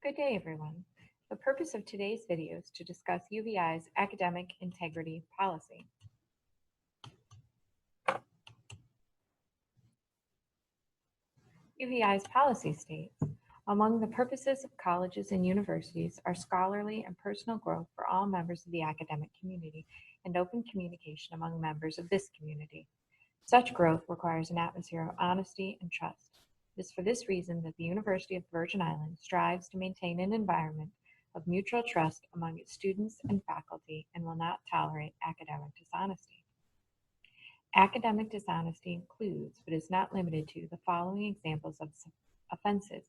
Good day, everyone. The purpose of today's video is to discuss UVI's academic integrity policy. UVI's policy states, among the purposes of colleges and universities are scholarly and personal growth for all members of the academic community and open communication among members of this community. Such growth requires an atmosphere of honesty and trust. It is for this reason that the University of the Virgin Islands strives to maintain an environment of mutual trust among its students and faculty and will not tolerate academic dishonesty. Academic dishonesty includes, but is not limited to, the following examples of offenses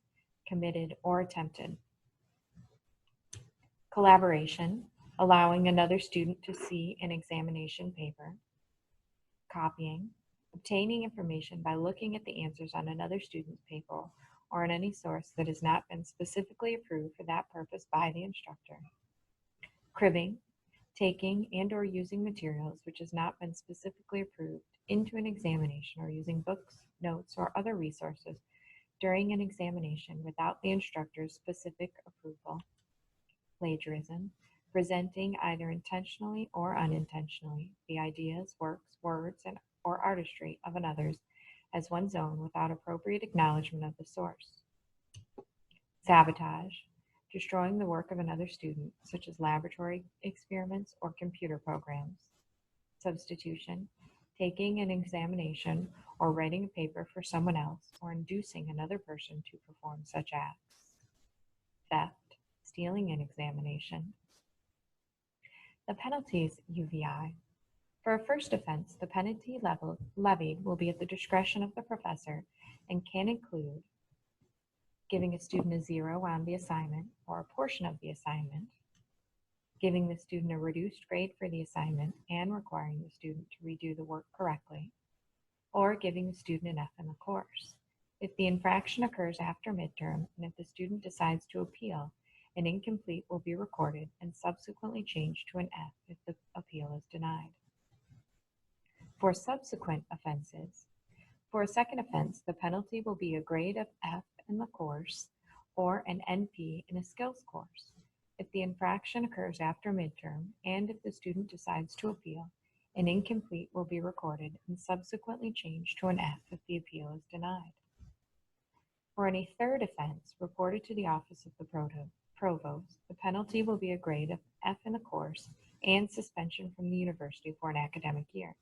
committed or attempted: collaboration, allowing another student to see an examination paper; copying, obtaining information by looking at the answers on another student's paper or on any source that has not been specifically approved for that purpose by the instructor; cribbing, taking and or using materials which has not been specifically approved into an examination or using books, notes, or other resources during an examination without the instructor's specific approval; plagiarism, presenting either intentionally or unintentionally the ideas, works, words, or artistry of another's as one's own without appropriate acknowledgement of the source; sabotage, destroying the work of another student, such as laboratory experiments or computer programs; substitution, taking an examination or writing a paper for someone else or inducing another person to perform such acts; theft, stealing an examination. The penalties UVI. For a first offense, the penalty levied will be at the discretion of the professor and can include giving a student a 0 on the assignment or a portion of the assignment, giving the student a reduced grade for the assignment and requiring the student to redo the work correctly, or giving the student an F in the course. If the infraction occurs after midterm and if the student decides to appeal, an incomplete will be recorded and subsequently changed to an F if the appeal is denied. For subsequent offenses, for a second offense, the penalty will be a grade of F in the course or an NP in a skills course. If the infraction occurs after midterm and if the student decides to appeal, an incomplete will be recorded and subsequently changed to an F if the appeal is denied. For any third offense reported to the office of the provost, the penalty will be a grade of F in the course and suspension from the university for an academic year.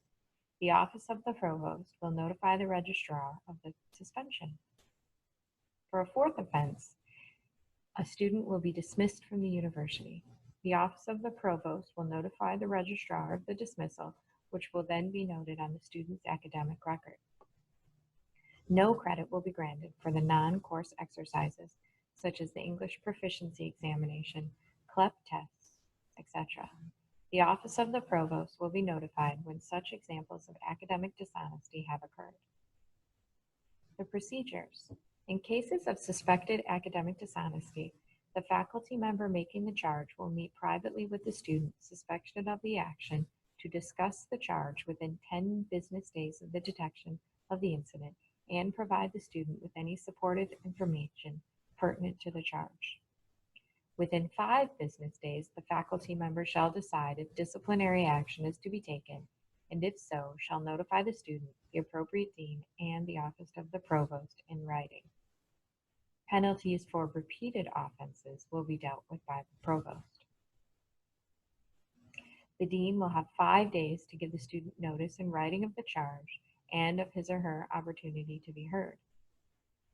The office of the provost will notify the registrar of the suspension. For a fourth offense, a student will be dismissed from the university. The office of the provost will notify the registrar of the dismissal, which will then be noted on the student's academic record. No credit will be granted for the non-course exercises, such as the English proficiency examination, CLEP tests, etc. The office of the provost will be notified when such examples of academic dishonesty have occurred. The procedures. In cases of suspected academic dishonesty, the faculty member making the charge will meet privately with the student suspected of the action to discuss the charge within 10 business days of the detection of the incident and provide the student with any supportive information pertinent to the charge. Within 5 business days, the faculty member shall decide if disciplinary action is to be taken, and if so, shall notify the student, the appropriate dean, and the office of the provost in writing. Penalties for repeated offenses will be dealt with by the provost. The dean will have 5 days to give the student notice in writing of the charge and of his or her opportunity to be heard.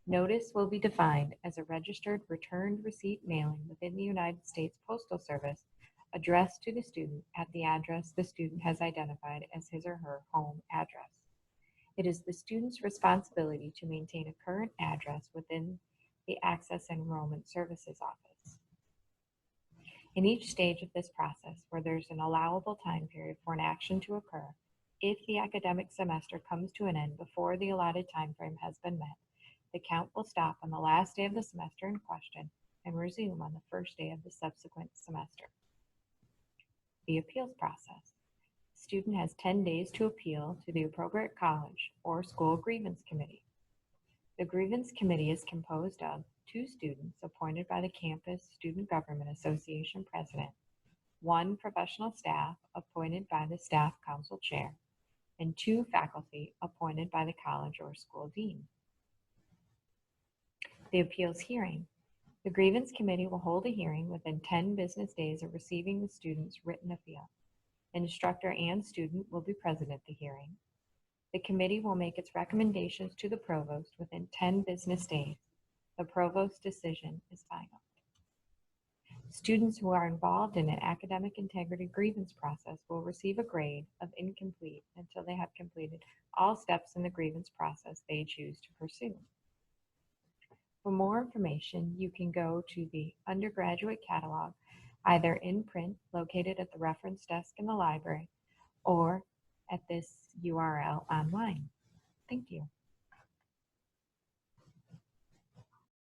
Notice will be defined as a registered returned receipt mailing within the United States Postal Service addressed to the student at the address the student has identified as his or her home address. It is the student's responsibility to maintain a current address within the Access and Enrollment Services Office. In each stage of this process, where there's an allowable time period for an action to occur, if the academic semester comes to an end before the allotted time frame has been met, the count will stop on the last day of the semester in question and resume on the first day of the subsequent semester. The appeals process. The student has 10 days to appeal to the appropriate college or school grievance committee. The grievance committee is composed of 2 students appointed by the Campus Student Government Association President, 1 professional staff appointed by the Staff Council Chair, and 2 faculty appointed by the college or school dean. The appeals hearing. The grievance committee will hold a hearing within 10 business days of receiving the student's written appeal. Instructor and student will be present at the hearing. The committee will make its recommendations to the provost within 10 business days. The provost's decision is final. Students who are involved in an academic integrity grievance process will receive a grade of incomplete until they have completed all steps in the grievance process they choose to pursue. For more information, you can go to the undergraduate catalog, either in print located at the reference desk in the library or at this URL online. Thank you.